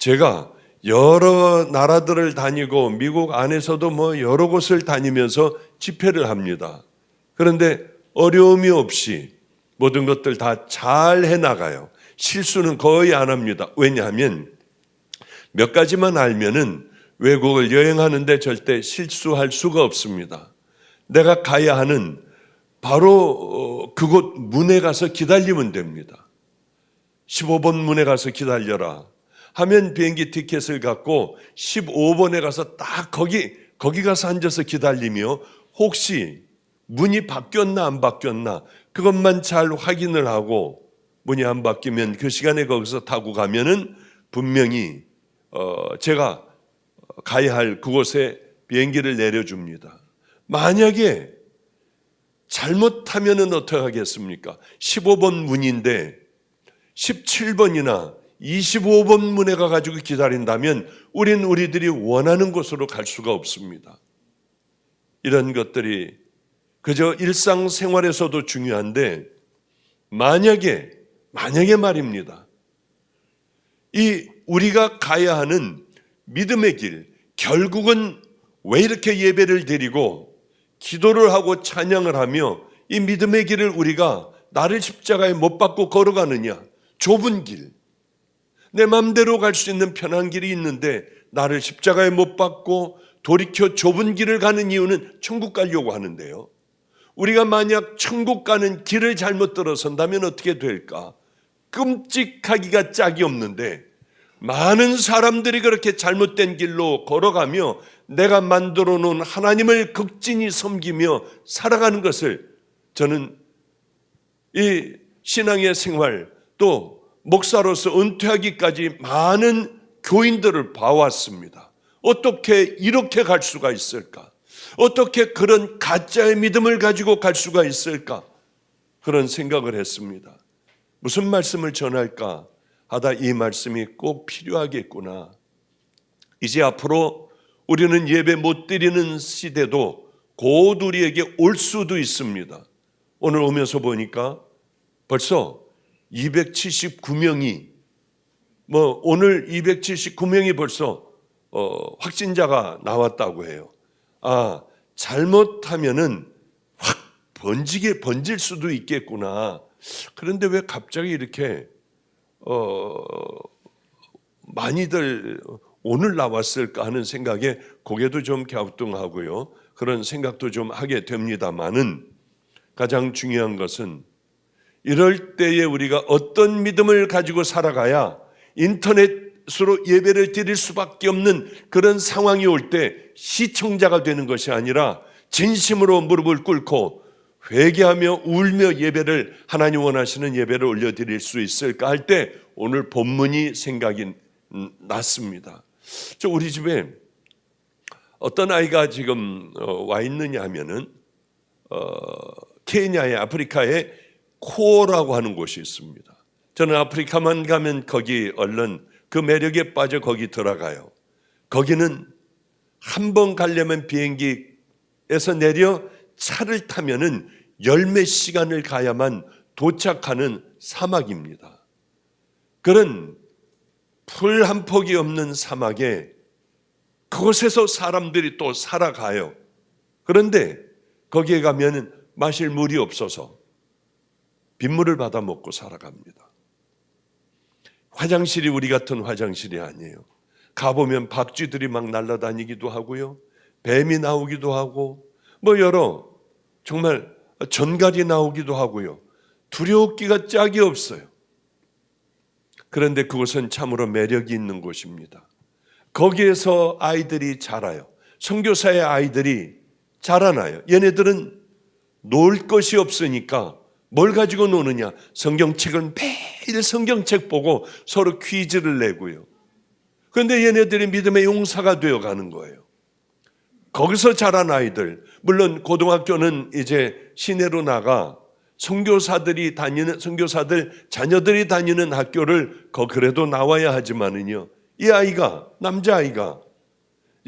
제가 여러 나라들을 다니고 미국 안에서도 여러 곳을 다니면서 집회를 합니다. 그런데 어려움이 없이 모든 것들 다 잘 해나가요. 실수는 거의 안 합니다. 왜냐하면 몇 가지만 알면은 외국을 여행하는데 절대 실수할 수가 없습니다. 내가 가야 하는 바로 그곳 문에 가서 기다리면 됩니다. 15번 문에 가서 기다려라 하면 비행기 티켓을 갖고 15번에 가서 딱 거기 가서 앉아서 기다리며 혹시 문이 바뀌었나 안 바뀌었나 그것만 잘 확인을 하고 문이 안 바뀌면 그 시간에 거기서 타고 가면은 분명히 제가 가야 할 그곳에 비행기를 내려줍니다. 만약에 잘못하면은 어떻게 하겠습니까? 15번 문인데 17번이나 25번 문에 가가지고 기다린다면 우리들이 원하는 곳으로 갈 수가 없습니다. 이런 것들이 그저 일상생활에서도 중요한데 만약에 말입니다. 이 우리가 가야 하는 믿음의 길, 결국은 왜 이렇게 예배를 드리고 기도를 하고 찬양을 하며 이 믿음의 길을 우리가 나를 십자가에 못 박고 걸어가느냐? 좁은 길, 내 마음대로 갈 수 있는 편한 길이 있는데 나를 십자가에 못 박고 돌이켜 좁은 길을 가는 이유는 천국 가려고 하는데요. 우리가 만약 천국 가는 길을 잘못 들어선다면 어떻게 될까? 끔찍하기가 짝이 없는데 많은 사람들이 그렇게 잘못된 길로 걸어가며 내가 만들어 놓은 하나님을 극진히 섬기며 살아가는 것을 저는 이 신앙의 생활 또 목사로서 은퇴하기까지 많은 교인들을 봐왔습니다. 어떻게 이렇게 갈 수가 있을까? 어떻게 그런 가짜의 믿음을 가지고 갈 수가 있을까? 그런 생각을 했습니다. 무슨 말씀을 전할까 하다 이 말씀이 꼭 필요하겠구나. 이제 앞으로 우리는 예배 못 드리는 시대도 곧 우리에게 올 수도 있습니다. 오늘 오면서 보니까 벌써 279명이 오늘 279명이 벌써 확진자가 나왔다고 해요. 잘못하면은 확 번질 수도 있겠구나. 그런데 왜 갑자기 이렇게 많이들 오늘 나왔을까 하는 생각에 고개도 좀 갸우뚱하고요. 그런 생각도 좀 하게 됩니다만은 가장 중요한 것은 이럴 때에 우리가 어떤 믿음을 가지고 살아가야 인터넷으로 예배를 드릴 수밖에 없는 그런 상황이 올 때 시청자가 되는 것이 아니라 진심으로 무릎을 꿇고 회개하며 울며 예배를 하나님 원하시는 예배를 올려드릴 수 있을까 할 때 오늘 본문이 생각이 났습니다. 우리 집에 어떤 아이가 지금 와 있느냐 하면은 케냐의 아프리카에 코어라고 하는 곳이 있습니다. 저는 아프리카만 가면 거기 얼른 그 매력에 빠져 거기 들어가요. 거기는 한 번 가려면 비행기에서 내려 차를 타면은 열몇 시간을 가야만 도착하는 사막입니다. 그런 풀 한 폭이 없는 사막에 그곳에서 사람들이 또 살아가요. 그런데 거기에 가면은 마실 물이 없어서 빗물을 받아 먹고 살아갑니다. 화장실이 우리 같은 화장실이 아니에요. 가보면 박쥐들이 막 날아다니기도 하고요. 뱀이 나오기도 하고 여러 정말 전갈이 나오기도 하고요. 두려웠기가 짝이 없어요. 그런데 그곳은 참으로 매력이 있는 곳입니다. 거기에서 아이들이 자라요. 선교사의 아이들이 자라나요. 얘네들은 놀 것이 없으니까 뭘 가지고 노느냐? 성경책은 매일 성경책 보고 서로 퀴즈를 내고요. 그런데 얘네들이 믿음의 용사가 되어가는 거예요. 거기서 자란 아이들, 물론 고등학교는 이제 시내로 나가 선교사들 자녀들이 다니는 학교를 그래도 나와야 하지만은요. 이 아이가 남자아이가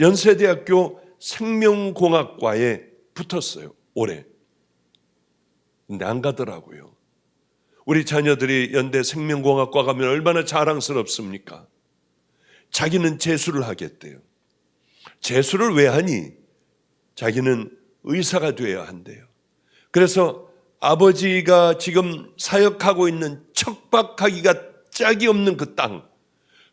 연세대학교 생명공학과에 붙었어요. 올해. 근데 안 가더라고요. 우리 자녀들이 연대 생명공학과 가면 얼마나 자랑스럽습니까? 자기는 재수를 하겠대요. 재수를 왜 하니? 자기는 의사가 되어야 한대요. 그래서 아버지가 지금 사역하고 있는 척박하기가 짝이 없는 그 땅,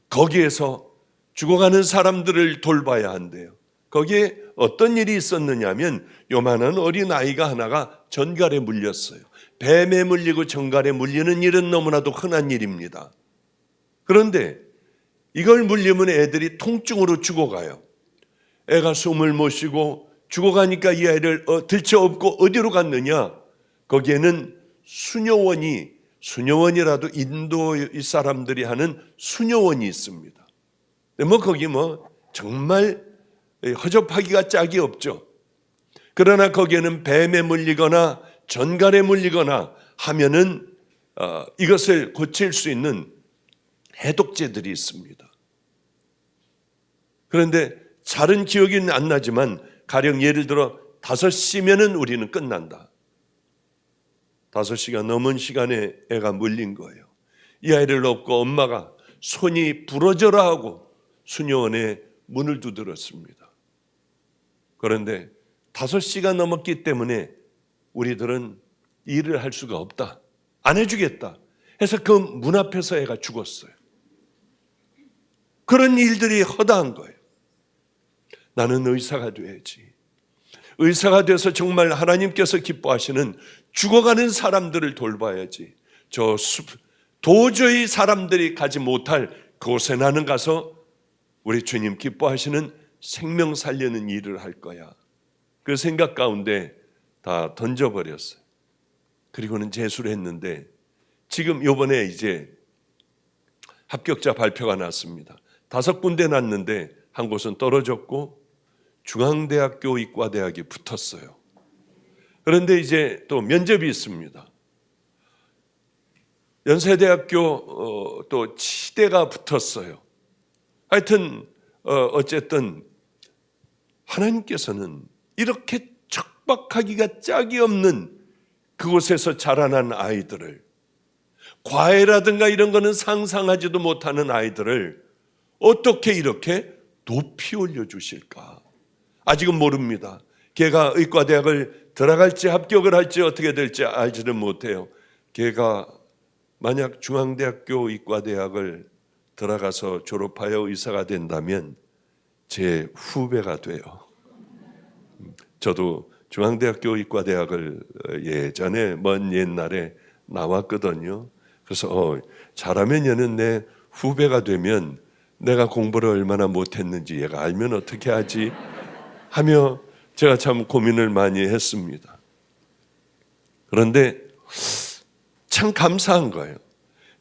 거기에서 죽어가는 사람들을 돌봐야 한대요. 거기에 어떤 일이 있었느냐 하면 요만한 어린아이가 하나가 전갈에 물렸어요. 뱀에 물리고 전갈에 물리는 일은 너무나도 흔한 일입니다. 그런데 이걸 물리면 애들이 통증으로 죽어가요. 애가 숨을 못 쉬고 죽어가니까 이 아이를 들쳐업고 어디로 갔느냐? 거기에는 수녀원이라도 인도 사람들이 하는 수녀원이 있습니다. 거기 정말 허접하기가 짝이 없죠. 그러나 거기에는 뱀에 물리거나 전갈에 물리거나 하면은 이것을 고칠 수 있는 해독제들이 있습니다. 그런데 잘은 기억이 안 나지만 가령 예를 들어 5시면은 우리는 끝난다. 5시가 넘은 시간에 애가 물린 거예요. 이 아이를 업고 엄마가 손이 부러져라 하고 수녀원에 문을 두드렸습니다. 그런데 5시가 넘었기 때문에 우리들은 일을 할 수가 없다. 안 해주겠다. 해서 그 문 앞에서 애가 죽었어요. 그런 일들이 허다한 거예요. 나는 의사가 돼야지. 의사가 돼서 정말 하나님께서 기뻐하시는 죽어가는 사람들을 돌봐야지. 도저히 사람들이 가지 못할 그곳에 나는 가서 우리 주님 기뻐하시는 생명 살리는 일을 할 거야. 그 생각 가운데 다 던져버렸어요. 그리고는 재수를 했는데 지금 이번에 이제 합격자 발표가 났습니다. 5군데 났는데 한 곳은 떨어졌고 중앙대학교 의과대학이 붙었어요. 그런데 이제 또 면접이 있습니다. 연세대학교 또 치대가 붙었어요. 하여튼 어쨌든 하나님께서는 이렇게 척박하기가 짝이 없는 그곳에서 자라난 아이들을, 과외라든가 이런 거는 상상하지도 못하는 아이들을 어떻게 이렇게 높이 올려주실까? 아직은 모릅니다. 걔가 의과대학을 들어갈지 합격을 할지 어떻게 될지 알지는 못해요. 걔가 만약 중앙대학교 의과대학을 들어가서 졸업하여 의사가 된다면 제 후배가 돼요. 저도 중앙대학교 의과대학을 예전에 먼 옛날에 나왔거든요. 그래서 잘하면 얘는 내 후배가 되면 내가 공부를 얼마나 못했는지 얘가 알면 어떻게 하지? 하며 제가 참 고민을 많이 했습니다. 그런데 참 감사한 거예요.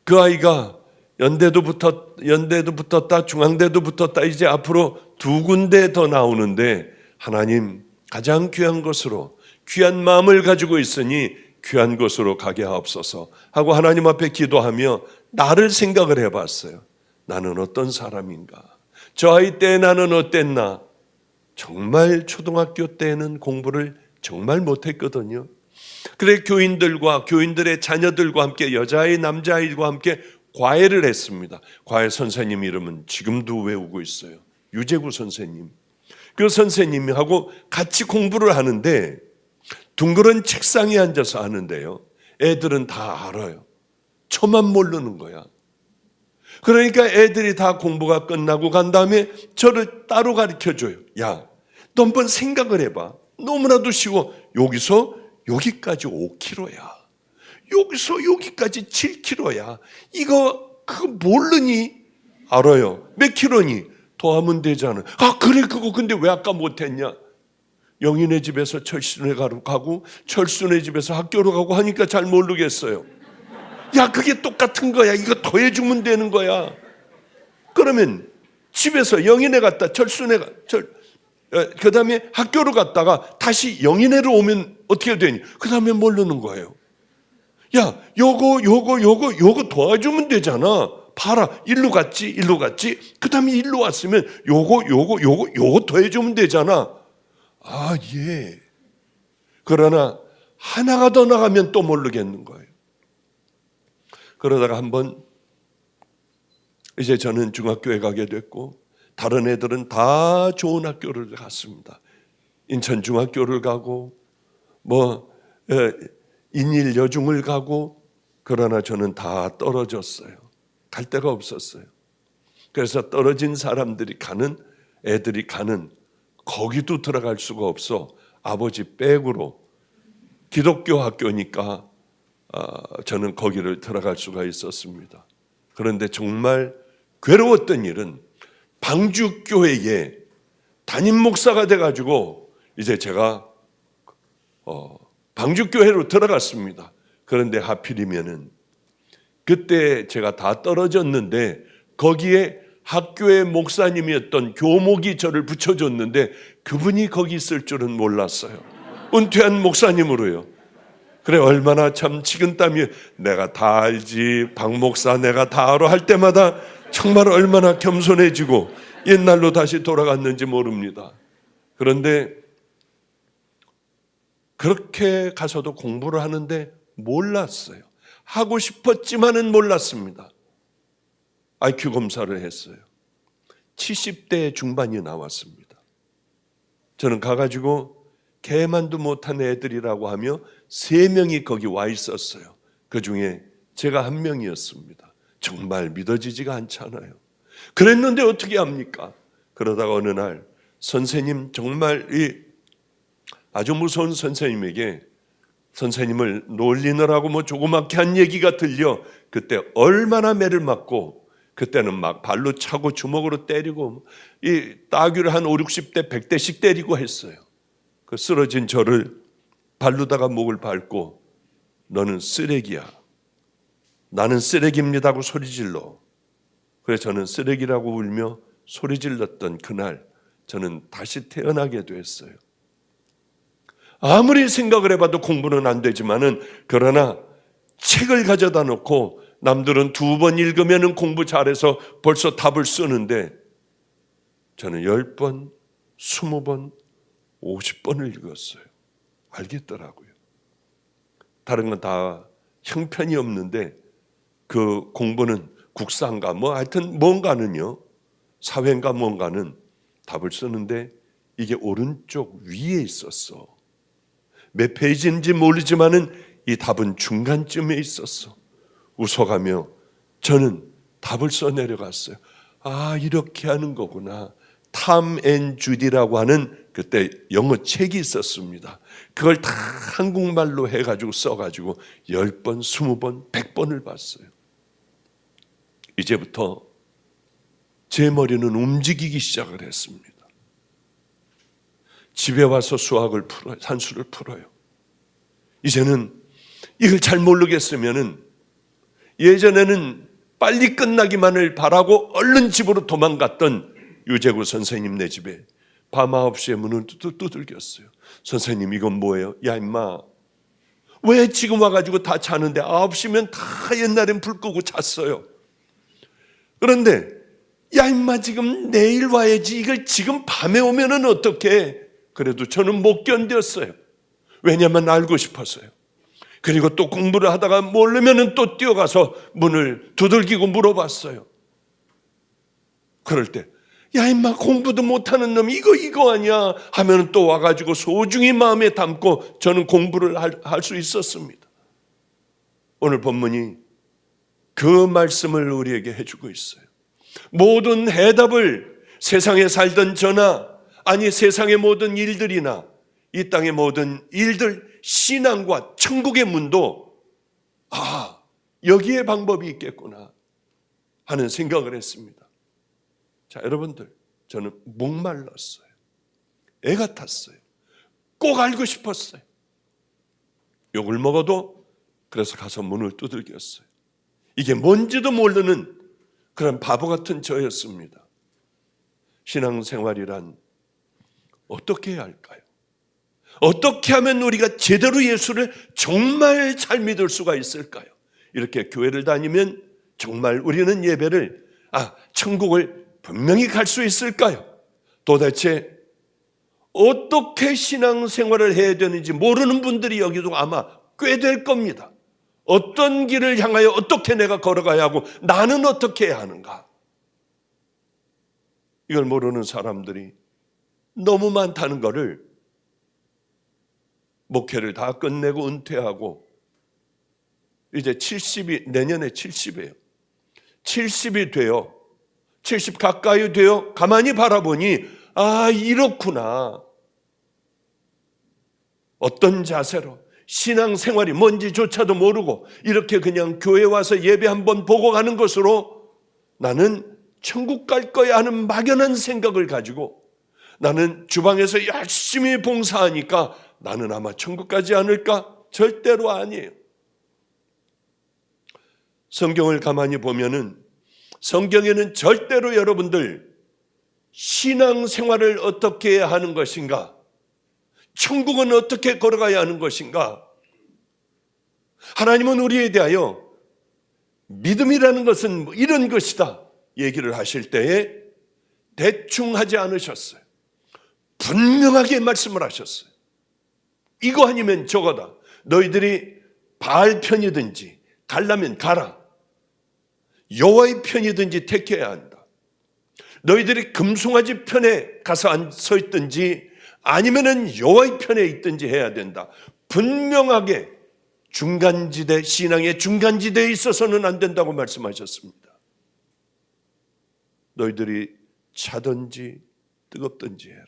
그 아이가 연대도 붙었다, 중앙대도 붙었다, 이제 앞으로 2군데 더 나오는데 하나님 가장 귀한 것으로, 귀한 마음을 가지고 있으니 귀한 곳으로 가게 하옵소서 하고 하나님 앞에 기도하며 나를 생각을 해봤어요. 나는 어떤 사람인가? 저 아이 때 나는 어땠나? 정말 초등학교 때는 공부를 정말 못했거든요. 그래 교인들과 교인들의 자녀들과 함께 여자아이 남자아이와 함께 과외를 했습니다. 과외 선생님 이름은 지금도 외우고 있어요. 유재구 선생님. 그 선생님하고 같이 공부를 하는데 둥그런 책상에 앉아서 하는데요. 애들은 다 알아요. 저만 모르는 거야. 그러니까 애들이 다 공부가 끝나고 간 다음에 저를 따로 가르쳐줘요. 야, 너 한번 생각을 해봐. 너무나도 쉬워. 여기서 여기까지 5km야. 여기서 여기까지 7km야. 그거 모르니? 알아요. 몇 킬로니? 더하면 되잖아. 아, 그래, 그거 근데 왜 아까 못했냐? 영인의 집에서 철순에 가고 철순의 집에서 학교로 가고 하니까 잘 모르겠어요. 야, 그게 똑같은 거야. 이거 더해주면 되는 거야. 그러면 집에서 영인에 갔다 그 다음에 학교로 갔다가 다시 영인회로 오면 어떻게 되니? 그 다음에 모르는 거예요. 야, 요거 도와주면 되잖아. 봐라. 일로 갔지. 그 다음에 일로 왔으면 요거 더해주면 되잖아. 아, 예. 그러나 하나가 더 나가면 또 모르겠는 거예요. 그러다가 한번 이제 저는 중학교에 가게 됐고 다른 애들은 다 좋은 학교를 갔습니다. 인천 중학교를 가고 인일 여중을 가고, 그러나 저는 다 떨어졌어요. 갈 데가 없었어요. 그래서 떨어진 사람들이 가는, 애들이 가는 거기도 들어갈 수가 없어 아버지 백으로, 기독교 학교니까 저는 거기를 들어갈 수가 있었습니다. 그런데 정말 괴로웠던 일은 방주교회에 담임 목사가 돼가지고 이제 제가 방주교회로 들어갔습니다. 그런데 하필이면은 그때 제가 다 떨어졌는데 거기에 학교의 목사님이었던 교목이 저를 붙여줬는데 그분이 거기 있을 줄은 몰랐어요. 은퇴한 목사님으로요. 그래, 얼마나 참 식은땀이, 내가 다 알지, 박 목사 내가 다 알아 할 때마다 정말 얼마나 겸손해지고 옛날로 다시 돌아갔는지 모릅니다. 그런데 그렇게 가서도 공부를 하는데 몰랐어요. 하고 싶었지만은 몰랐습니다. IQ 검사를 했어요. 70대 중반이 나왔습니다. 저는 가가지고 개만도 못한 애들이라고 하며 3명이 거기 와 있었어요. 그 중에 제가 한 명이었습니다. 정말 믿어지지가 않잖아요. 그랬는데 어떻게 합니까? 그러다가 어느 날 선생님, 정말 아주 무서운 선생님에게 선생님을 놀리느라고 조그맣게 한 얘기가 들려 그때 얼마나 매를 맞고, 그때는 막 발로 차고 주먹으로 때리고 이 따귀를 한 50, 60대 100대씩 때리고 했어요. 그 쓰러진 저를 발로다가 목을 밟고 너는 쓰레기야, 나는 쓰레기입니다 하고 소리질러. 그래서 저는 쓰레기라고 울며 소리질렀던 그날 저는 다시 태어나게 됐어요. 아무리 생각을 해봐도 공부는 안 되지만은, 그러나 책을 가져다 놓고 남들은 2번 읽으면 공부 잘해서 벌써 답을 쓰는데 저는 10번, 20번, 50번을 읽었어요. 알겠더라고요. 다른 건 다 형편이 없는데 그 공부는 국사인가 하여튼 뭔가는요, 사회인가 뭔가는 답을 쓰는데 이게 오른쪽 위에 있었어. 몇 페이지인지 모르지만은 이 답은 중간쯤에 있었어. 웃어가며 저는 답을 써내려갔어요. 아, 이렇게 하는 거구나. 탐 앤 주디라고 하는 그때 영어 책이 있었습니다. 그걸 다 한국말로 해가지고 써가지고 10번, 20번, 100번을 봤어요. 이제부터 제 머리는 움직이기 시작을 했습니다. 집에 와서 수학을 풀어요. 산수를 풀어요. 이제는 이걸 잘 모르겠으면은, 예전에는 빨리 끝나기만을 바라고 얼른 집으로 도망갔던 유재구 선생님네 집에 밤 9시에 문을 두들겼어요. 선생님, 이건 뭐예요? 야 임마, 왜 지금 와가지고 다 자는데 9시면 다 옛날엔 불 끄고 잤어요. 그런데 야 임마, 지금 내일 와야지, 이걸 지금 밤에 오면은 어떡해. 그래도 저는 못 견뎠어요. 왜냐면 알고 싶었어요. 그리고 또 공부를 하다가 모르면은 또 뛰어가서 문을 두들기고 물어봤어요. 그럴 때 야 임마, 공부도 못하는 놈 이거 아니야 하면 또 와가지고 소중히 마음에 담고 저는 공부를 할 수 있었습니다. 오늘 본문이 그 말씀을 우리에게 해주고 있어요. 모든 해답을 세상에 살던 저나, 아니 세상의 모든 일들이나 이 땅의 모든 일들, 신앙과 천국의 문도 여기에 방법이 있겠구나 하는 생각을 했습니다. 자, 여러분들, 저는 목말랐어요. 애가 탔어요. 꼭 알고 싶었어요. 욕을 먹어도 그래서 가서 문을 두들겼어요. 이게 뭔지도 모르는 그런 바보 같은 저였습니다. 신앙생활이란 어떻게 해야 할까요? 어떻게 하면 우리가 제대로 예수를 정말 잘 믿을 수가 있을까요? 이렇게 교회를 다니면 정말 우리는 예배를, 천국을 분명히 갈 수 있을까요? 도대체 어떻게 신앙생활을 해야 되는지 모르는 분들이 여기도 아마 꽤 될 겁니다. 어떤 길을 향하여 어떻게 내가 걸어가야 하고 나는 어떻게 해야 하는가? 이걸 모르는 사람들이 너무 많다는 것을 목회를 다 끝내고 은퇴하고 이제 70이 내년에 70이에요. 70이 돼요. 70 가까이 돼요. 가만히 바라보니 아, 이렇구나. 어떤 자세로 신앙생활이 뭔지조차도 모르고 이렇게 그냥 교회 와서 예배 한번 보고 가는 것으로 나는 천국 갈 거야 하는 막연한 생각을 가지고 나는 주방에서 열심히 봉사하니까 나는 아마 천국 가지 않을까? 절대로 아니에요. 성경을 가만히 보면은 성경에는 절대로 여러분들 신앙생활을 어떻게 해야 하는 것인가? 천국은 어떻게 걸어가야 하는 것인가? 하나님은 우리에 대하여 믿음이라는 것은 뭐 이런 것이다 얘기를 하실 때에 대충 하지 않으셨어요. 분명하게 말씀을 하셨어요. 이거 아니면 저거다. 너희들이 바알 편이든지 가려면 가라. 여호와의 편이든지 택해야 한다. 너희들이 금송아지 편에 가서 서 있든지 아니면은 여호와의 편에 있든지 해야 된다. 분명하게 중간지대, 신앙의 중간지대에 있어서는 안 된다고 말씀하셨습니다. 너희들이 차든지 뜨겁든지 해라.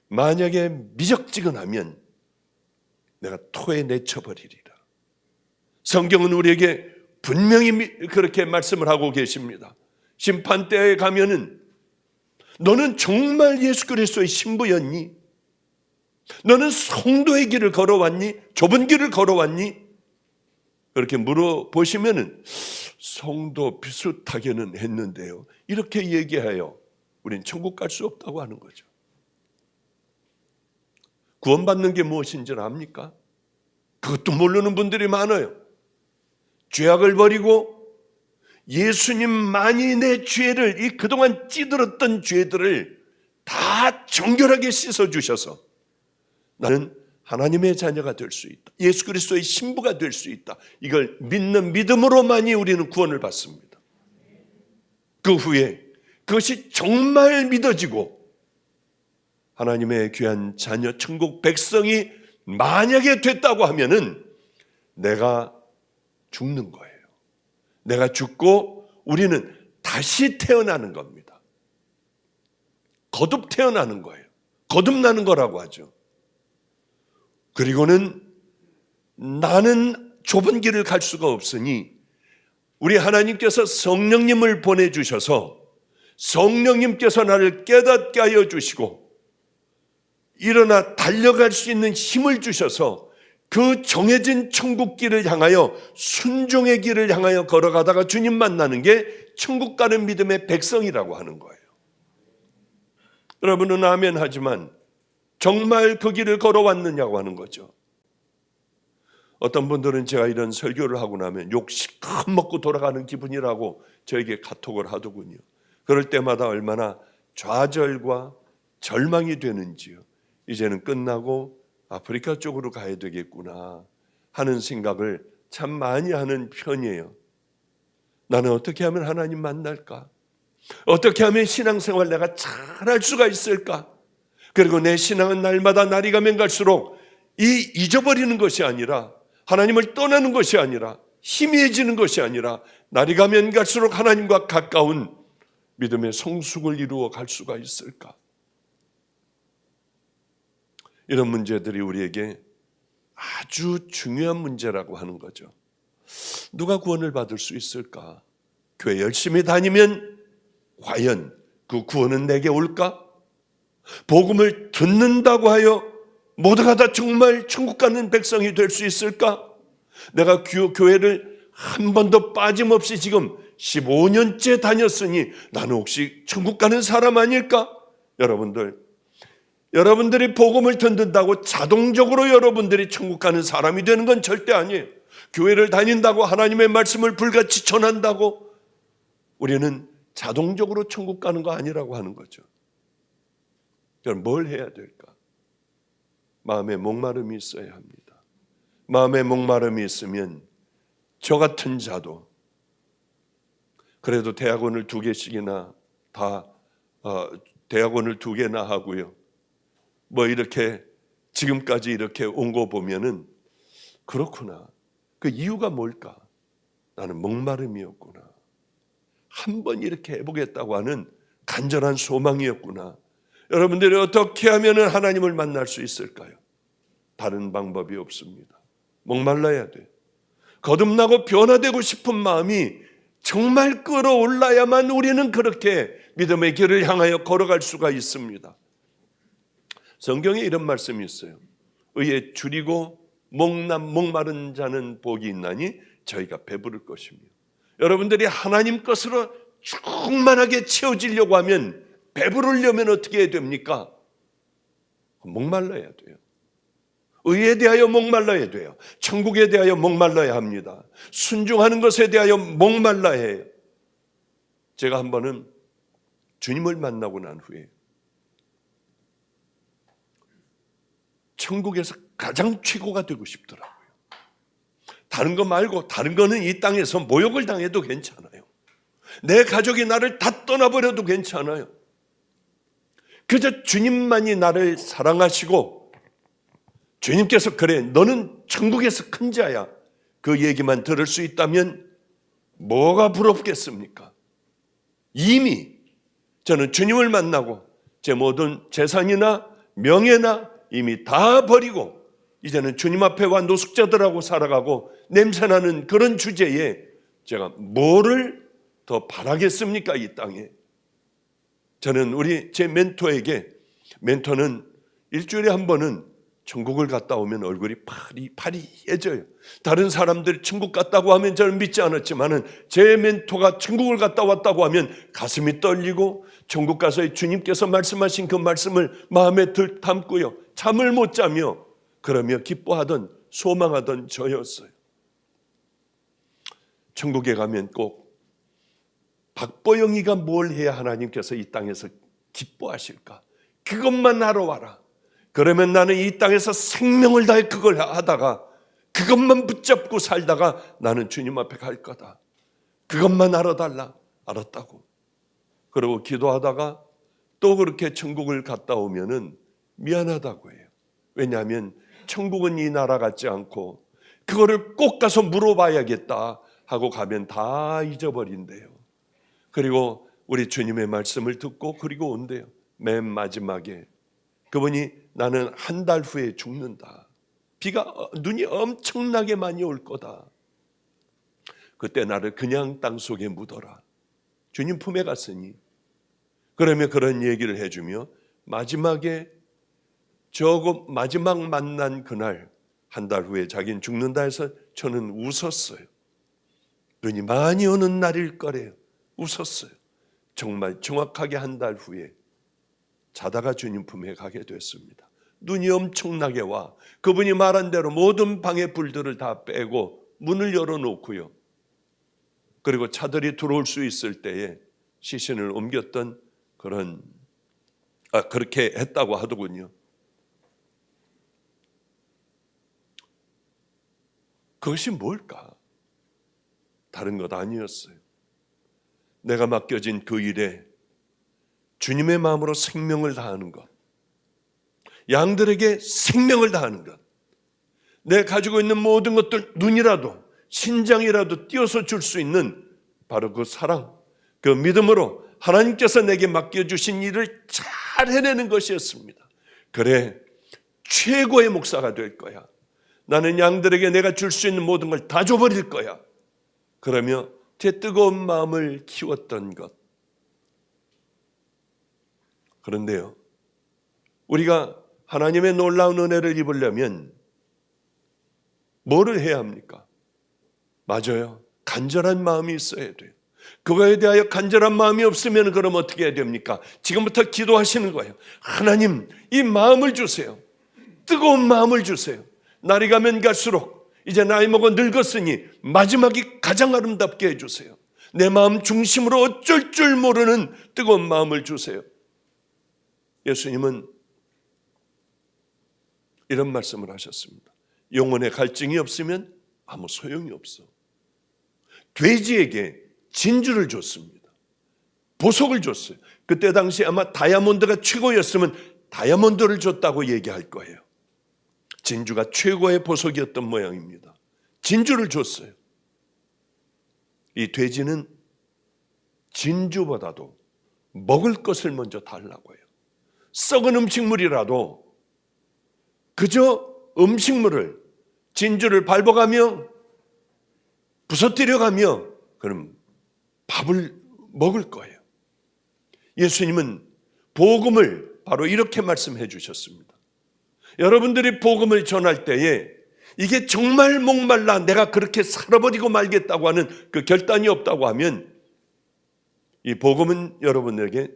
만약에 미적지근하면 내가 토에 내쳐버리리라. 성경은 우리에게 분명히 그렇게 말씀을 하고 계십니다. 심판대에 가면은 너는 정말 예수 그리스도의 신부였니? 너는 성도의 길을 걸어왔니? 좁은 길을 걸어왔니? 그렇게 물어보시면은 성도 비슷하게는 했는데요. 이렇게 얘기해요. 우린 천국 갈 수 없다고 하는 거죠. 구원받는 게 무엇인지는 압니까? 그것도 모르는 분들이 많아요. 죄악을 버리고 예수님만이 내 죄를, 이 그동안 찌들었던 죄들을 다 정결하게 씻어주셔서 나는 하나님의 자녀가 될 수 있다. 예수 그리스도의 신부가 될 수 있다. 이걸 믿는 믿음으로만이 우리는 구원을 받습니다. 그 후에 그것이 정말 믿어지고 하나님의 귀한 자녀 천국 백성이 만약에 됐다고 하면은 내가 죽는 거예요. 내가 죽고 우리는 다시 태어나는 겁니다. 거듭 태어나는 거예요. 거듭나는 거라고 하죠. 그리고는 나는 좁은 길을 갈 수가 없으니 우리 하나님께서 성령님을 보내주셔서 성령님께서 나를 깨닫게 하여 주시고 일어나 달려갈 수 있는 힘을 주셔서 그 정해진 천국 길을 향하여 순종의 길을 향하여 걸어가다가 주님 만나는 게 천국 가는 믿음의 백성이라고 하는 거예요. 여러분은 아멘 하지만 정말 그 길을 걸어왔느냐고 하는 거죠. 어떤 분들은 제가 이런 설교를 하고 나면 욕 실컷 먹고 돌아가는 기분이라고 저에게 카톡을 하더군요. 그럴 때마다 얼마나 좌절과 절망이 되는지요. 이제는 끝나고 아프리카 쪽으로 가야 되겠구나 하는 생각을 참 많이 하는 편이에요. 나는 어떻게 하면 하나님 만날까? 어떻게 하면 신앙생활 내가 잘할 수가 있을까? 그리고 내 신앙은 날마다 날이 가면 갈수록 잊어버리는 것이 아니라 하나님을 떠나는 것이 아니라 희미해지는 것이 아니라 날이 가면 갈수록 하나님과 가까운 믿음의 성숙을 이루어 갈 수가 있을까? 이런 문제들이 우리에게 아주 중요한 문제라고 하는 거죠. 누가 구원을 받을 수 있을까? 교회 열심히 다니면 과연 그 구원은 내게 올까? 복음을 듣는다고 하여 모두가 다 정말 천국 가는 백성이 될 수 있을까? 내가 교회를 한 번도 빠짐없이 지금 15년째 다녔으니 나는 혹시 천국 가는 사람 아닐까? 여러분들이 복음을 듣는다고 자동적으로 여러분들이 천국 가는 사람이 되는 건 절대 아니에요. 교회를 다닌다고 하나님의 말씀을 불같이 전한다고 우리는 자동적으로 천국 가는 거 아니라고 하는 거죠. 그럼 뭘 해야 될까? 마음에 목마름이 있어야 합니다. 마음에 목마름이 있으면 저 같은 자도 그래도 대학원을 2개씩이나 다 대학원을 2개나 하고요. 뭐 이렇게 지금까지 이렇게 온 거 보면은 그렇구나. 그 이유가 뭘까? 나는 목마름이었구나. 한번 이렇게 해보겠다고 하는 간절한 소망이었구나. 여러분들이 어떻게 하면 하나님을 만날 수 있을까요? 다른 방법이 없습니다. 목말라야 돼. 거듭나고 변화되고 싶은 마음이 정말 끌어올라야만 우리는 그렇게 믿음의 길을 향하여 걸어갈 수가 있습니다. 성경에 이런 말씀이 있어요. 의에 줄이고 목마른 자는 복이 있나니 저희가 배부를 것이며. 여러분들이 하나님 것으로 충만하게 채워지려고 하면, 배부르려면 어떻게 해야 됩니까? 목말라야 돼요. 의에 대하여 목말라야 돼요. 천국에 대하여 목말라야 합니다. 순종하는 것에 대하여 목말라야 해요. 제가 한 번은 주님을 만나고 난 후에 천국에서 가장 최고가 되고 싶더라고요. 다른 거 말고, 다른 거는 이 땅에서 모욕을 당해도 괜찮아요. 내 가족이 나를 다 떠나버려도 괜찮아요. 그저 주님만이 나를 사랑하시고 주님께서 그래 너는 천국에서 큰 자야, 그 얘기만 들을 수 있다면 뭐가 부럽겠습니까? 이미 저는 주님을 만나고 제 모든 재산이나 명예나 이미 다 버리고 이제는 주님 앞에 와 노숙자들하고 살아가고 냄새나는 그런 주제에 제가 뭐를 더 바라겠습니까? 이 땅에. 저는 제 멘토는 일주일에 한 번은 천국을 갔다 오면 얼굴이 파리해져요. 다른 사람들이 천국 갔다고 하면 저는 믿지 않았지만은 제 멘토가 천국을 갔다 왔다고 하면 가슴이 떨리고 천국 가서 주님께서 말씀하신 그 말씀을 마음에 담고요. 잠을 못 자며 그러며 기뻐하던 소망하던 저였어요. 천국에 가면 꼭 박보영이가 뭘 해야 하나님께서 이 땅에서 기뻐하실까? 그것만 하러 와라. 그러면 나는 이 땅에서 생명을 다해 그걸 하다가 그것만 붙잡고 살다가 나는 주님 앞에 갈 거다. 그것만 알아달라. 알았다고. 그리고 기도하다가 또 그렇게 천국을 갔다 오면은 미안하다고 해요. 왜냐하면 천국은 이 나라 같지 않고 그거를 꼭 가서 물어봐야겠다 하고 가면 다 잊어버린대요. 그리고 우리 주님의 말씀을 듣고 그리고 온대요. 맨 마지막에 그분이 나는 한 달 후에 죽는다. 눈이 엄청나게 많이 올 거다. 그때 나를 그냥 땅속에 묻어라. 주님 품에 갔으니. 그러면 그런 얘기를 해주며 마지막에 마지막 만난 그날 한 달 후에 자기는 죽는다 해서 저는 웃었어요. 눈이 많이 오는 날일 거래요. 웃었어요. 정말 정확하게 한 달 후에 자다가 주님 품에 가게 됐습니다. 눈이 엄청나게 와 그분이 말한 대로 모든 방의 불들을 다 빼고 문을 열어놓고요. 그리고 차들이 들어올 수 있을 때에 시신을 옮겼던 그렇게 했다고 하더군요. 그것이 뭘까? 다른 것 아니었어요. 내가 맡겨진 그 일에 주님의 마음으로 생명을 다하는 것, 양들에게 생명을 다하는 것, 내 가지고 있는 모든 것들 눈이라도 신장이라도 띄어서 줄 수 있는 바로 그 사랑, 그 믿음으로 하나님께서 내게 맡겨주신 일을 잘 해내는 것이었습니다. 그래, 최고의 목사가 될 거야. 나는 양들에게 내가 줄 수 있는 모든 걸 다 줘버릴 거야. 그러며 제 뜨거운 마음을 키웠던 것. 그런데요, 우리가 하나님의 놀라운 은혜를 입으려면 뭐를 해야 합니까? 맞아요. 간절한 마음이 있어야 돼요. 그거에 대하여 간절한 마음이 없으면 그럼 어떻게 해야 됩니까? 지금부터 기도하시는 거예요. 하나님, 이 마음을 주세요. 뜨거운 마음을 주세요. 날이 가면 갈수록 이제 나이 먹어 늙었으니 마지막이 가장 아름답게 해주세요. 내 마음 중심으로 어쩔 줄 모르는 뜨거운 마음을 주세요. 예수님은 이런 말씀을 하셨습니다. 영혼의 갈증이 없으면 아무 소용이 없어. 돼지에게 진주를 줬습니다. 보석을 줬어요. 그때 당시 아마 다이아몬드가 최고였으면 다이아몬드를 줬다고 얘기할 거예요. 진주가 최고의 보석이었던 모양입니다. 진주를 줬어요. 이 돼지는 진주보다도 먹을 것을 먼저 달라고 해요. 썩은 음식물이라도 그저 음식물을, 진주를 밟아가며 부서뜨려가며 그럼 밥을 먹을 거예요. 예수님은 복음을 바로 이렇게 말씀해 주셨습니다. 여러분들이 복음을 전할 때에 이게 정말 목말라 내가 그렇게 살아버리고 말겠다고 하는 그 결단이 없다고 하면 이 복음은 여러분에게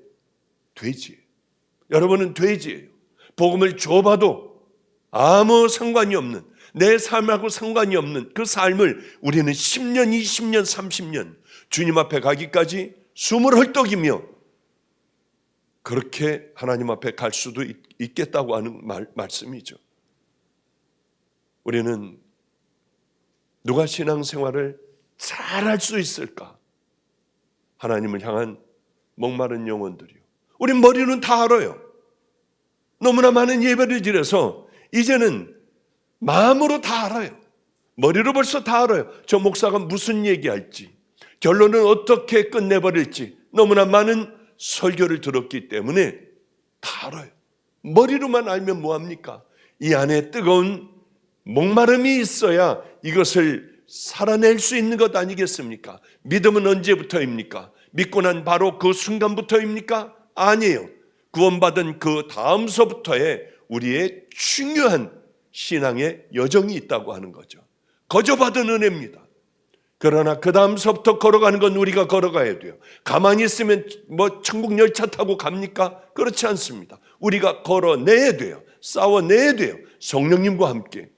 돼지예요. 여러분은 돼지예요. 복음을 줘봐도 아무 상관이 없는, 내 삶하고 상관이 없는 그 삶을 우리는 10년, 20년, 30년 주님 앞에 가기까지 숨을 헐떡이며 그렇게 하나님 앞에 갈 수도 있겠다고 하는 말씀이죠. 우리는 누가 신앙생활을 잘할 수 있을까? 하나님을 향한 목마른 영혼들이요. 우리 머리는 다 알아요. 너무나 많은 예배를 드려서 이제는 마음으로 다 알아요. 머리로 벌써 다 알아요. 저 목사가 무슨 얘기할지, 결론은 어떻게 끝내버릴지 너무나 많은 설교를 들었기 때문에 다 알아요. 머리로만 알면 뭐합니까? 이 안에 뜨거운 목마름이 있어야 이것을 살아낼 수 있는 것 아니겠습니까? 믿음은 언제부터입니까? 믿고 난 바로 그 순간부터입니까? 아니에요. 구원받은 그 다음서부터의 우리의 중요한 신앙의 여정이 있다고 하는 거죠. 거저받은 은혜입니다. 그러나 그 다음서부터 걸어가는 건 우리가 걸어가야 돼요. 가만히 있으면 뭐 천국 열차 타고 갑니까? 그렇지 않습니다. 우리가 걸어내야 돼요. 싸워내야 돼요. 성령님과 함께.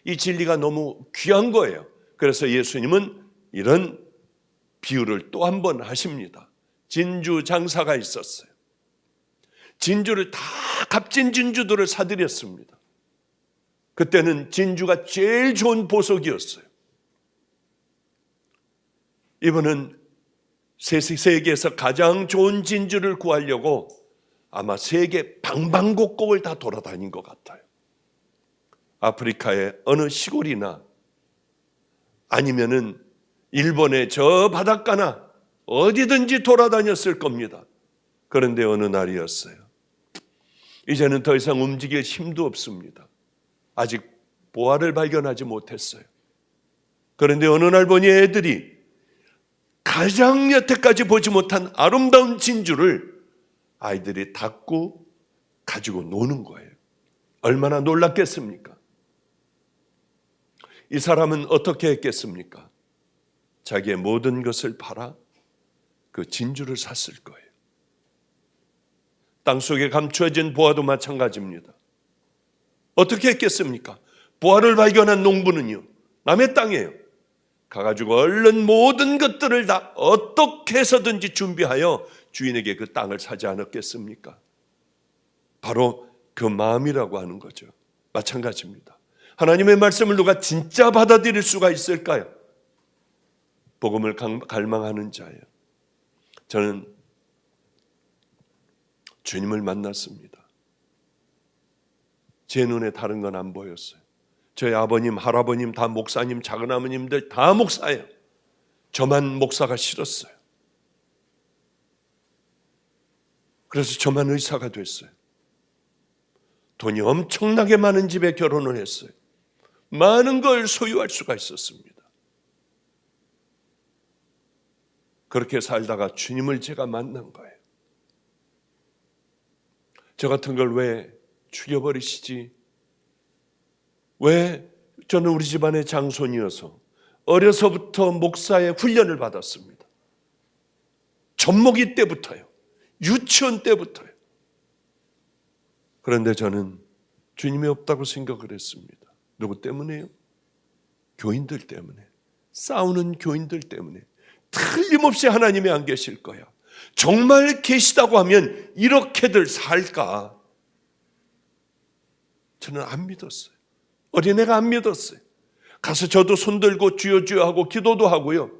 이 진리가 너무 귀한 거예요. 그래서 예수님은 이런 비유를 또 한 번 하십니다. 진주 장사가 있었어요. 진주를 다 값진 진주들을 사들였습니다. 그때는 진주가 제일 좋은 보석이었어요. 이분은 세계에서 가장 좋은 진주를 구하려고 아마 세계 방방곡곡을 다 돌아다닌 것 같아요. 아프리카의 어느 시골이나 아니면은 일본의 저 바닷가나 어디든지 돌아다녔을 겁니다. 그런데 어느 날이었어요. 이제는 더 이상 움직일 힘도 없습니다. 아직 보화를 발견하지 못했어요. 그런데 어느 날 보니 애들이 가장 여태까지 보지 못한 아름다운 진주를 아이들이 닦고 가지고 노는 거예요. 얼마나 놀랐겠습니까? 이 사람은 어떻게 했겠습니까? 자기의 모든 것을 팔아 그 진주를 샀을 거예요. 땅속에 감추어진 보화도 마찬가지입니다. 어떻게 했겠습니까? 보화를 발견한 농부는요, 남의 땅이에요. 가가지고 얼른 모든 것들을 다 어떻게 해서든지 준비하여 주인에게 그 땅을 사지 않았겠습니까? 바로 그 마음이라고 하는 거죠. 마찬가지입니다. 하나님의 말씀을 누가 진짜 받아들일 수가 있을까요? 복음을 갈망하는 자예요. 저는 주님을 만났습니다. 제 눈에 다른 건 안 보였어요. 저희 아버님, 할아버님, 다 목사님, 작은아버님들 다 목사예요. 저만 목사가 싫었어요. 그래서 저만 의사가 됐어요. 돈이 엄청나게 많은 집에 결혼을 했어요. 많은 걸 소유할 수가 있었습니다. 그렇게 살다가 주님을 제가 만난 거예요. 저 같은 걸 왜 죽여버리시지? 왜? 저는 우리 집안의 장손이어서 어려서부터 목사의 훈련을 받았습니다. 젖먹이 때부터요. 유치원 때부터요. 그런데 저는 주님이 없다고 생각을 했습니다. 누구 때문에요? 교인들 때문에. 싸우는 교인들 때문에. 틀림없이 하나님이 안 계실 거야. 정말 계시다고 하면 이렇게들 살까? 저는 안 믿었어요. 어린애가 안 믿었어요. 가서 저도 손들고 주여 주여 하고 기도도 하고요.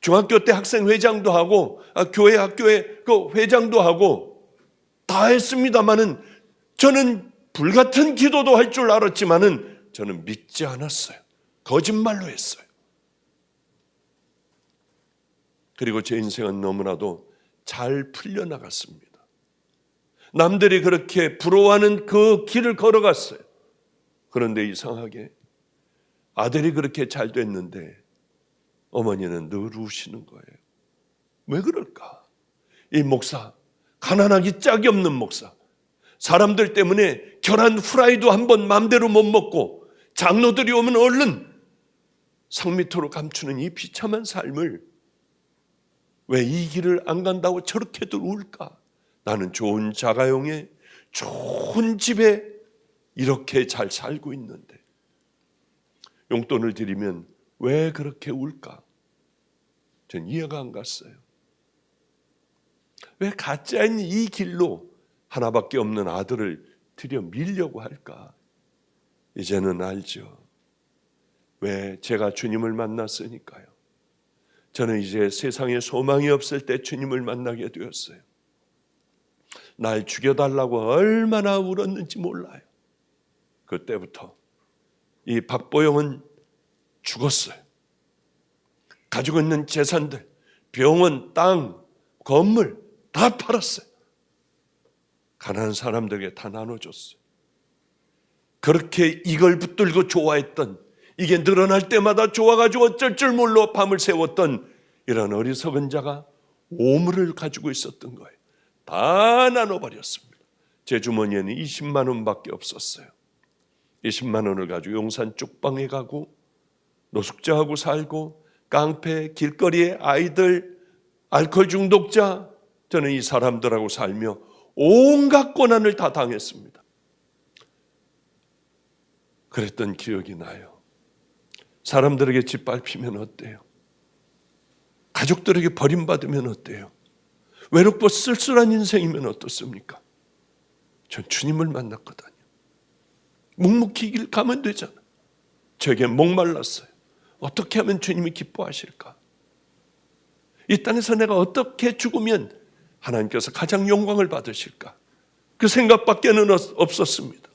중학교 때 학생회장도 하고 교회 학교에 그 회장도 하고 다 했습니다마는 저는 불같은 기도도 할 줄 알았지만은 저는 믿지 않았어요. 거짓말로 했어요. 그리고 제 인생은 너무나도 잘 풀려나갔습니다. 남들이 그렇게 부러워하는 그 길을 걸어갔어요. 그런데 이상하게 아들이 그렇게 잘 됐는데 어머니는 늘 우시는 거예요. 왜 그럴까? 이 목사, 가난하기 짝이 없는 목사, 사람들 때문에 계란 후라이도 한번 마음대로 못 먹고 장로들이 오면 얼른 상 밑으로 감추는 이 비참한 삶을 왜 이 길을 안 간다고 저렇게들 울까? 나는 좋은 자가용에 좋은 집에 이렇게 잘 살고 있는데 용돈을 드리면 왜 그렇게 울까? 전 이해가 안 갔어요. 왜 가짜인 이 길로 하나밖에 없는 아들을 들여 밀려고 할까? 이제는 알죠. 왜? 제가 주님을 만났으니까요. 저는 이제 세상에 소망이 없을 때 주님을 만나게 되었어요. 날 죽여달라고 얼마나 울었는지 몰라요. 그때부터 이 박보영은 죽었어요. 가지고 있는 재산들, 병원, 땅, 건물 다 팔았어요. 가난한 사람들에게 다 나눠줬어요. 그렇게 이걸 붙들고 좋아했던, 이게 늘어날 때마다 좋아가지고 어쩔 줄 몰라 밤을 새웠던 이런 어리석은 자가 오물을 가지고 있었던 거예요. 다 나눠버렸습니다. 제 주머니에는 20만 원밖에 없었어요. 20만 원을 가지고 용산 쪽방에 가고 노숙자하고 살고 깡패, 길거리에 아이들, 알코올 중독자, 저는 이 사람들하고 살며 온갖 고난을 다 당했습니다. 그랬던 기억이 나요. 사람들에게 짓밟히면 어때요? 가족들에게 버림받으면 어때요? 외롭고 쓸쓸한 인생이면 어떻습니까? 전 주님을 만났거든요. 묵묵히 길 가면 되잖아요. 저에게 목말랐어요. 어떻게 하면 주님이 기뻐하실까? 이 땅에서 내가 어떻게 죽으면 하나님께서 가장 영광을 받으실까? 그 생각밖에는 없었습니다.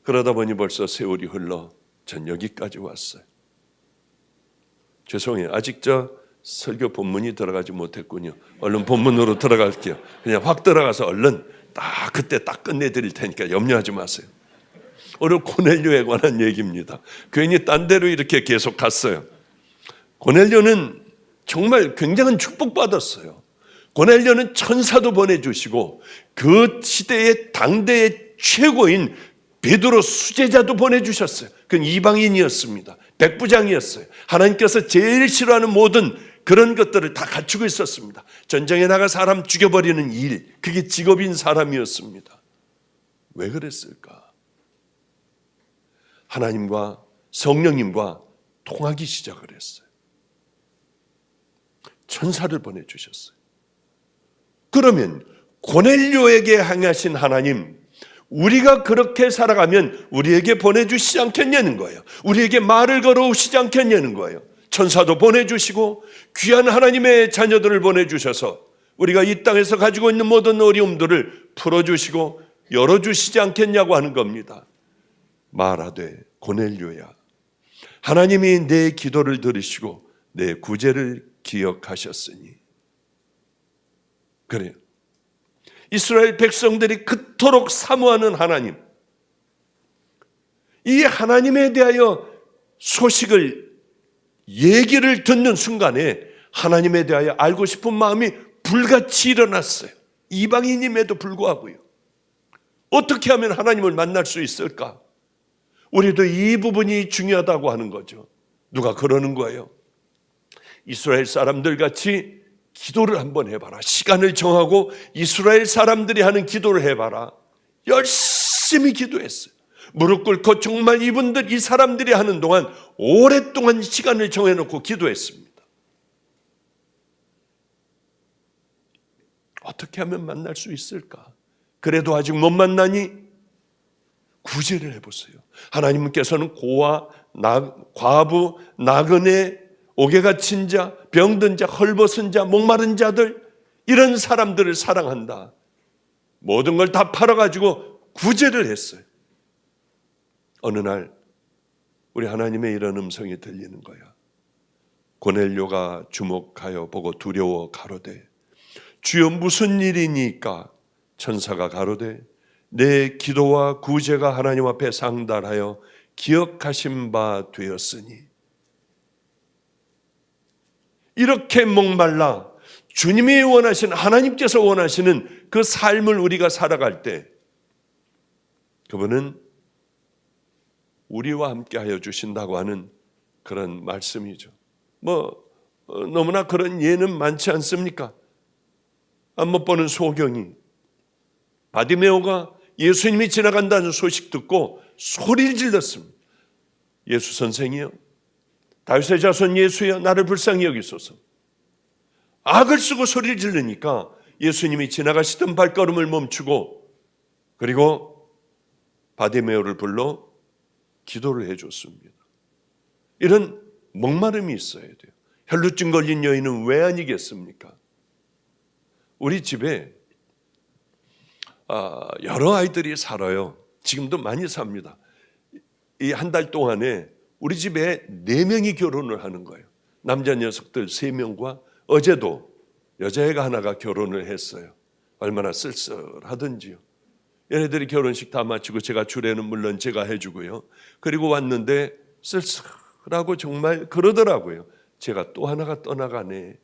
그러다 보니 벌써 세월이 흘러 전 여기까지 왔어요. 죄송해요. 아직 저 설교 본문이 들어가지 못했군요. 얼른 본문으로 들어갈게요. 그냥 확 들어가서 얼른 딱 그때 딱 끝내드릴 테니까 염려하지 마세요. 오늘 고넬료에 관한 얘기입니다. 괜히 딴 데로 이렇게 계속 갔어요. 고넬료는 정말 굉장한 축복받았어요. 고넬료는 천사도 보내주시고 그 시대의 당대의 최고인 베드로 수제자도 보내주셨어요. 그건 이방인이었습니다. 백부장이었어요. 하나님께서 제일 싫어하는 모든 그런 것들을 다 갖추고 있었습니다. 전쟁에 나가 사람 죽여버리는 일, 그게 직업인 사람이었습니다. 왜 그랬을까? 하나님과 성령님과 통하기 시작을 했어요. 천사를 보내주셨어요. 그러면 고넬료에게 향하신 하나님, 우리가 그렇게 살아가면 우리에게 보내주시지 않겠냐는 거예요. 우리에게 말을 걸어오시지 않겠냐는 거예요. 천사도 보내주시고 귀한 하나님의 자녀들을 보내주셔서 우리가 이 땅에서 가지고 있는 모든 어려움들을 풀어주시고 열어주시지 않겠냐고 하는 겁니다. 말하되 고넬료야, 하나님이 내 기도를 들으시고 내 구제를 기억하셨으니. 그래요. 이스라엘 백성들이 그토록 사모하는 하나님, 이 하나님에 대하여 소식을, 얘기를 듣는 순간에 하나님에 대하여 알고 싶은 마음이 불같이 일어났어요. 이방인임에도 불구하고요. 어떻게 하면 하나님을 만날 수 있을까? 우리도 이 부분이 중요하다고 하는 거죠. 누가 그러는 거예요? 이스라엘 사람들 같이 기도를 한번 해봐라. 시간을 정하고 이스라엘 사람들이 하는 기도를 해봐라. 열심히 기도했어요. 무릎 꿇고 정말 이분들, 이 사람들이 하는 동안 오랫동안 시간을 정해놓고 기도했습니다. 어떻게 하면 만날 수 있을까? 그래도 아직 못 만나니 구제를 해보세요. 하나님께서는 고아, 과부, 나그네, 옥에 갇힌 자, 병든 자, 헐벗은 자, 목마른 자들, 이런 사람들을 사랑한다. 모든 걸 다 팔아가지고 구제를 했어요. 어느 날 우리 하나님의 이런 음성이 들리는 거야. 고넬료가 주목하여 보고 두려워 가로되 주여 무슨 일이니까? 천사가 가로되 내 기도와 구제가 하나님 앞에 상달하여 기억하신 바 되었으니. 이렇게 목말라 주님이 원하시는, 하나님께서 원하시는 그 삶을 우리가 살아갈 때 그분은 우리와 함께 하여 주신다고 하는 그런 말씀이죠. 너무나 그런 예는 많지 않습니까? 안 못 보는 소경이 바디메오가 예수님이 지나간다는 소식 듣고 소리를 질렀습니다. 예수 선생이여, 다윗의 자손 예수여, 나를 불쌍히 여기소서. 악을 쓰고 소리를 지르니까 예수님이 지나가시던 발걸음을 멈추고 그리고 바디메오를 불러 기도를 해줬습니다. 이런 목마름이 있어야 돼요. 혈루증 걸린 여인은 왜 아니겠습니까? 우리 집에 여러 아이들이 살아요. 지금도 많이 삽니다. 이 한 달 동안에 우리 집에 4명이 결혼을 하는 거예요. 남자 녀석들 3명과 어제도 여자애가 하나가 결혼을 했어요. 얼마나 쓸쓸하든지요. 얘네들이 결혼식 다 마치고 제가 주례는 물론 제가 해주고요. 그리고 왔는데 쓸쓸하고 정말 그러더라고요. 제가 또 하나가 떠나가네.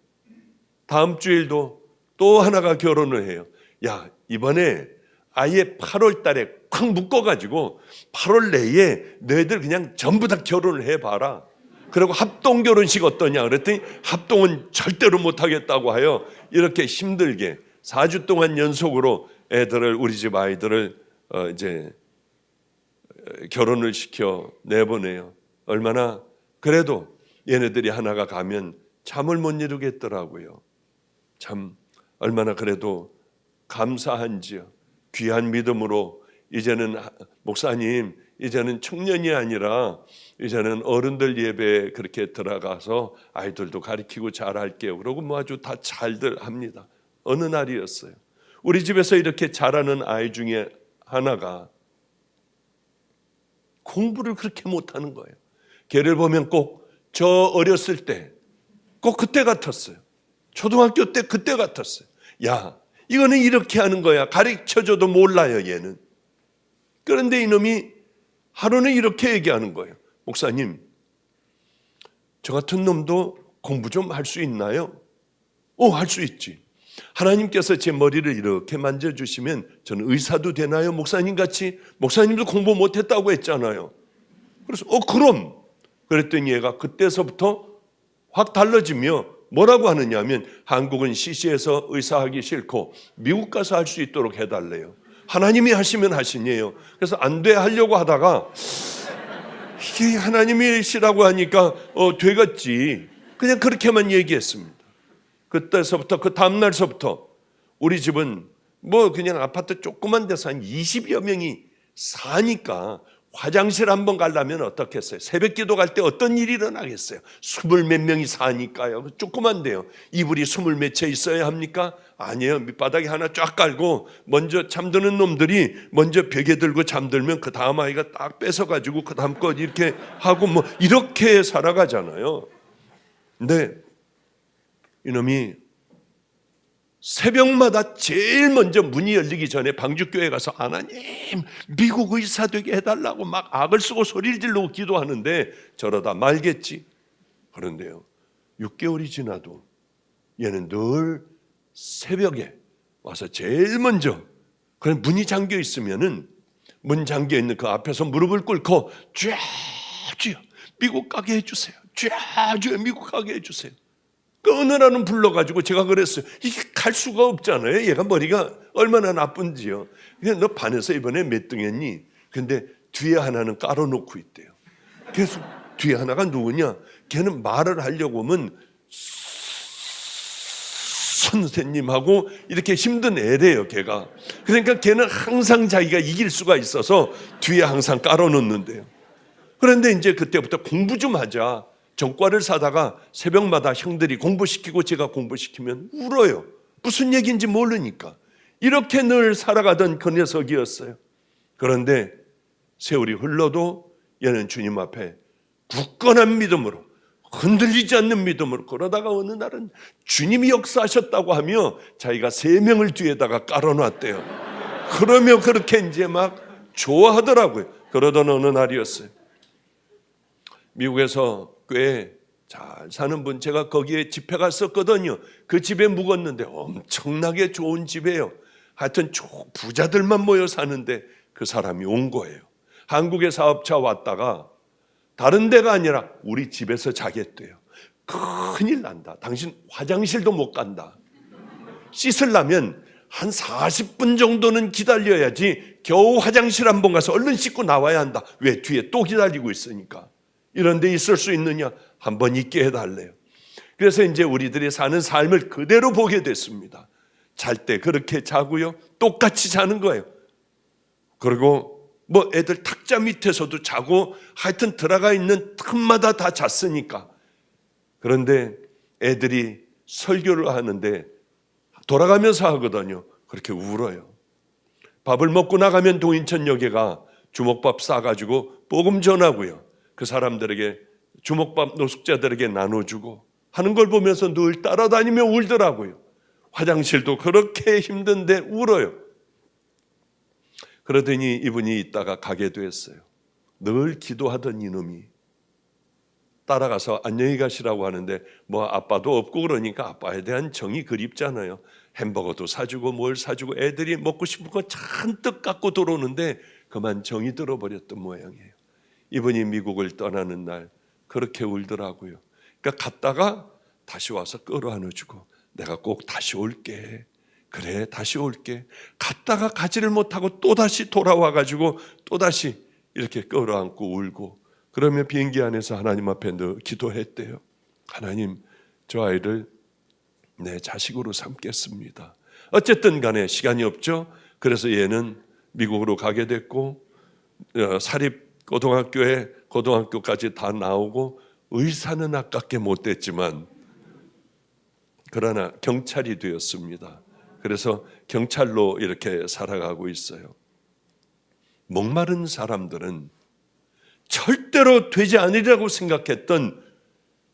다음 주일도 또 하나가 결혼을 해요. 야, 이번에 아예 8월 달에 콱 묶어가지고 8월 내에 너희들 그냥 전부 다 결혼을 해봐라. 그리고 합동 결혼식 어떠냐 그랬더니 합동은 절대로 못하겠다고 하여 이렇게 힘들게 4주 동안 연속으로 애들을, 우리 집 아이들을 이제 결혼을 시켜 내보내요. 얼마나 그래도 얘네들이 하나가 가면 잠을 못 이루겠더라고요. 참 얼마나 그래도 감사한지요. 귀한 믿음으로 이제는 목사님, 이제는 청년이 아니라 이제는 어른들 예배에 그렇게 들어가서 아이들도 가르치고 잘할게요. 그러고 뭐 아주 다 잘들 합니다. 어느 날이었어요. 우리 집에서 이렇게 잘하는 아이 중에 하나가 공부를 그렇게 못하는 거예요. 걔를 보면 꼭 저 어렸을 때 꼭 그때 같았어요. 초등학교 때 그때 같았어요. 야, 이거는 이렇게 하는 거야. 가르쳐줘도 몰라요, 얘는. 그런데 이놈이 하루는 이렇게 얘기하는 거예요. 목사님, 저 같은 놈도 공부 좀 할 수 있나요? 할 수 있지. 하나님께서 제 머리를 이렇게 만져주시면 저는 의사도 되나요? 목사님 같이? 목사님도 공부 못했다고 했잖아요. 그래서 그럼. 그랬더니 얘가 그때서부터 확 달라지며 뭐라고 하느냐면 한국은 시시해서 의사하기 싫고 미국 가서 할 수 있도록 해달래요. 하나님이 하시면 하시니에요. 그래서 안 돼 하려고 하다가 이게 하나님이시라고 하니까 되겠지. 그냥 그렇게만 얘기했습니다. 그때서부터 그 다음날서부터 우리 집은 그냥 아파트 조그만 데서 한 20여 명이 사니까 화장실 한번 가려면 어떻겠어요? 새벽 기도 갈 때 어떤 일이 일어나겠어요? 20몇 명이 사니까요. 조그만데요. 이불이 20몇 채 있어야 합니까? 아니에요. 밑바닥에 하나 쫙 깔고 먼저 잠드는 놈들이 먼저 베개 들고 잠들면 그 다음 아이가 딱 뺏어가지고 그 다음 것 이렇게 하고 이렇게 살아가잖아요. 근데 이놈이 새벽마다 제일 먼저 문이 열리기 전에 방주교회 가서 하나님 미국 의사 되게 해달라고 막 악을 쓰고 소리를 지르고 기도하는데 저러다 말겠지. 그런데요, 6개월이 지나도 얘는 늘 새벽에 와서 제일 먼저 그런 문이 잠겨 있으면은 문 잠겨 있는 그 앞에서 무릎을 꿇고 주여 미국 가게 해주세요. 주여 미국 가게 해주세요. 그 어느 날은 불러가지고 제가 그랬어요. 이게 갈 수가 없잖아요. 얘가 머리가 얼마나 나쁜지요. 그냥 너 반에서 이번에 몇 등 했니? 근데 뒤에 하나는 깔아놓고 있대요. 그래서 뒤에 하나가 누구냐? 걔는 말을 하려고 하면 선생님하고 이렇게 힘든 애래요, 걔가. 그러니까 걔는 항상 자기가 이길 수가 있어서 뒤에 항상 깔아놓는데요. 그런데 이제 그때부터 공부 좀 하자. 전과를 사다가 새벽마다 형들이 공부시키고 제가 공부시키면 울어요. 무슨 얘기인지 모르니까. 이렇게 늘 살아가던 그 녀석이었어요. 그런데 세월이 흘러도 얘는 주님 앞에 굳건한 믿음으로, 흔들리지 않는 믿음으로, 그러다가 어느 날은 주님이 역사하셨다고 하며 자기가 3명을 뒤에다가 깔아놨대요. 그러면 그렇게 이제 막 좋아하더라고요. 그러던 어느 날이었어요. 미국에서 꽤 잘 사는 분, 제가 거기에 집회 갔었거든요. 그 집에 묵었는데 엄청나게 좋은 집이에요. 하여튼 부자들만 모여 사는데 그 사람이 온 거예요. 한국의 사업차 왔다가 다른 데가 아니라 우리 집에서 자겠대요. 큰일 난다. 당신 화장실도 못 간다. 씻으려면 한 40분 정도는 기다려야지 겨우 화장실 한 번 가서 얼른 씻고 나와야 한다. 왜? 뒤에 또 기다리고 있으니까. 이런 데 있을 수 있느냐? 한번 있게 해달래요. 그래서 이제 우리들이 사는 삶을 그대로 보게 됐습니다. 잘 때 그렇게 자고요. 똑같이 자는 거예요. 그리고 뭐 애들 탁자 밑에서도 자고 하여튼 들어가 있는 틈마다 다 잤으니까. 그런데 애들이 설교를 하는데 돌아가면서 하거든요. 그렇게 울어요. 밥을 먹고 나가면 동인천역에가 주먹밥 싸가지고 복음 전하고요. 그 사람들에게 주먹밥 노숙자들에게 나눠주고 하는 걸 보면서 늘 따라다니며 울더라고요. 화장실도 그렇게 힘든데 울어요. 그러더니 이분이 있다가 가게 됐어요. 늘 기도하던 이놈이 따라가서 안녕히 가시라고 하는데 뭐 아빠도 없고 그러니까 아빠에 대한 정이 그립잖아요. 햄버거도 사주고 뭘 사주고 애들이 먹고 싶은 거 잔뜩 갖고 들어오는데 그만 정이 들어버렸던 모양이에요. 이분이 미국을 떠나는 날 그렇게 울더라고요. 그러니까 갔다가 다시 와서 끌어안아주고 내가 꼭 다시 올게. 그래, 다시 올게. 갔다가 가지를 못하고 또다시 돌아와가지고 또다시 이렇게 끌어안고 울고, 그러면 비행기 안에서 하나님 앞에 늘 기도했대요. 하나님, 저 아이를 내 자식으로 삼겠습니다. 어쨌든 간에 시간이 없죠. 그래서 얘는 미국으로 가게 됐고 사립고등학교에 고등학교까지 다 나오고 의사는 아깝게 못 됐지만 그러나 경찰이 되었습니다. 그래서 경찰로 이렇게 살아가고 있어요. 목마른 사람들은 절대로 되지 않으리라고 생각했던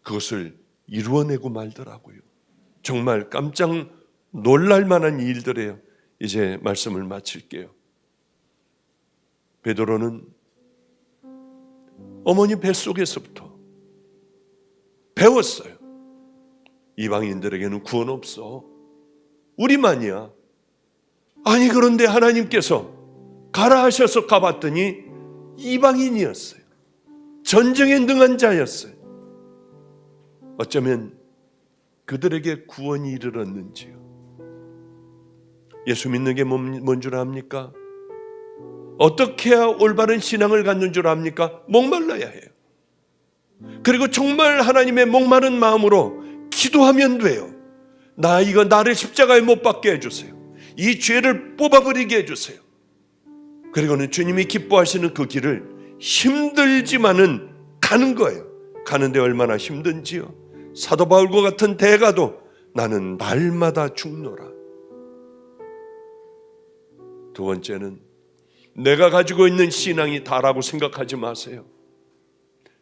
그것을 이루어내고 말더라고요. 정말 깜짝 놀랄 만한 일들이에요. 이제 말씀을 마칠게요. 베드로는 어머니 뱃속에서부터 배웠어요. 이방인들에게는 구원 없어. 우리만이야. 아니 그런데 하나님께서 가라 하셔서 가봤더니 이방인이었어요. 전쟁에 능한 자였어요. 어쩌면 그들에게 구원이 이르렀는지요. 예수 믿는 게 뭔 줄 압니까? 어떻게 해야 올바른 신앙을 갖는 줄 압니까? 목말라야 해요. 그리고 정말 하나님의 목마른 마음으로 기도하면 돼요. 나를 십자가에 못 박게 해주세요. 이 죄를 뽑아버리게 해주세요. 그리고는 주님이 기뻐하시는 그 길을 힘들지만은 가는 거예요. 가는데 얼마나 힘든지요. 사도 바울과 같은 대가도 나는 날마다 죽노라. 두 번째는 내가 가지고 있는 신앙이 다라고 생각하지 마세요.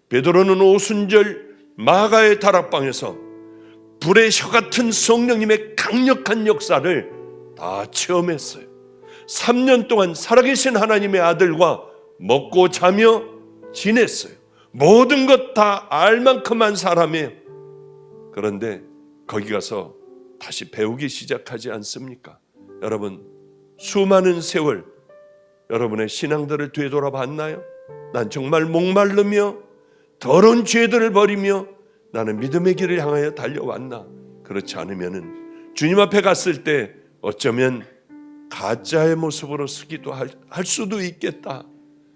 베드로는 오순절 마가의 다락방에서 불의 혀 같은 성령님의 강력한 역사를 다 체험했어요. 3년 동안 살아계신 하나님의 아들과 먹고 자며 지냈어요. 모든 것 다 알 만큼한 사람이에요. 그런데 거기 가서 다시 배우기 시작하지 않습니까? 여러분, 수많은 세월 여러분의 신앙들을 되돌아봤나요? 난 정말 목마르며 더러운 죄들을 버리며 나는 믿음의 길을 향하여 달려왔나? 그렇지 않으면은 주님 앞에 갔을 때 어쩌면 가짜의 모습으로 서기도 할 수도 있겠다.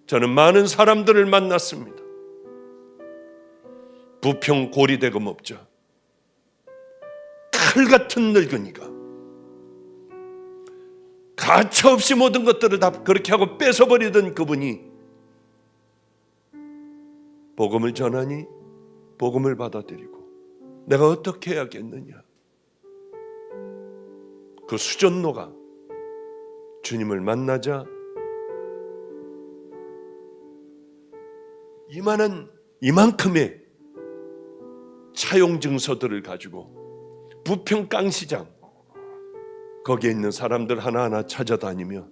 저는 많은 사람들을 만났습니다. 부평 고리대금 업자, 칼 같은 늙은이가 가차없이 모든 것들을 다 그렇게 하고 뺏어버리던 그분이 복음을 전하니 복음을 받아들이고 내가 어떻게 해야겠느냐. 그 수전노가 주님을 만나자 이만큼의 차용 증서들을 가지고 부평 깡시장 거기에 있는 사람들 하나하나 찾아다니며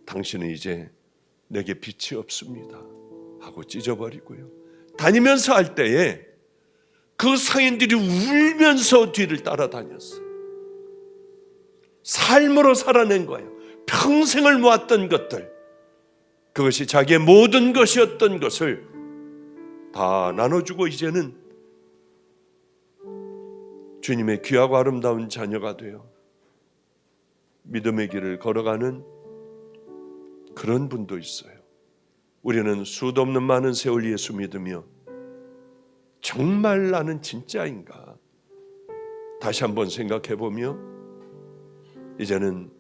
당신은 이제 내게 빛이 없습니다 하고 찢어버리고요. 다니면서 할 때에 그 상인들이 울면서 뒤를 따라다녔어요. 삶으로 살아낸 거예요. 평생을 모았던 것들, 그것이 자기의 모든 것이었던 것을 다 나눠주고 이제는 주님의 귀하고 아름다운 자녀가 되어 믿음의 길을 걸어가는 그런 분도 있어요. 우리는 수도 없는 많은 세월 예수 믿으며 정말 나는 진짜인가 다시 한번 생각해보며 이제는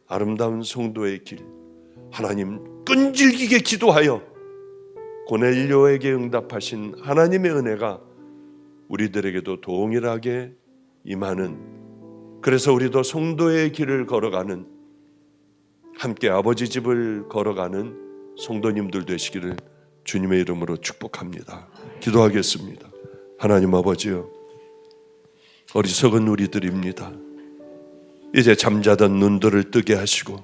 아름다운 성도의 길, 하나님 끈질기게 기도하여 고넬료에게 응답하신 하나님의 은혜가 우리들에게도 동일하게 임하는, 그래서 우리도 성도의 길을 걸어가는, 함께 아버지 집을 걸어가는 성도님들 되시기를 주님의 이름으로 축복합니다. 기도하겠습니다. 하나님 아버지요, 어리석은 우리들입니다. 이제 잠자던 눈들을 뜨게 하시고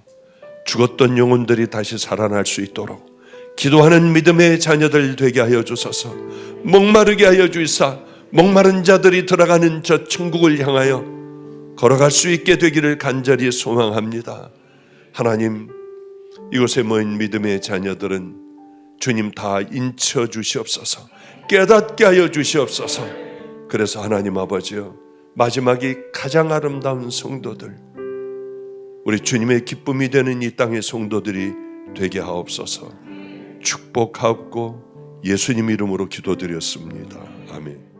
죽었던 영혼들이 다시 살아날 수 있도록 기도하는 믿음의 자녀들 되게 하여 주소서. 목마르게 하여 주이사 목마른 자들이 들어가는 저 천국을 향하여 걸어갈 수 있게 되기를 간절히 소망합니다. 하나님, 이곳에 모인 믿음의 자녀들은 주님 다 인쳐 주시옵소서. 깨닫게 하여 주시옵소서. 그래서 하나님 아버지요, 마지막이 가장 아름다운 성도들, 우리 주님의 기쁨이 되는 이 땅의 성도들이 되게 하옵소서. 축복하옵고 예수님 이름으로 기도드렸습니다. 아멘.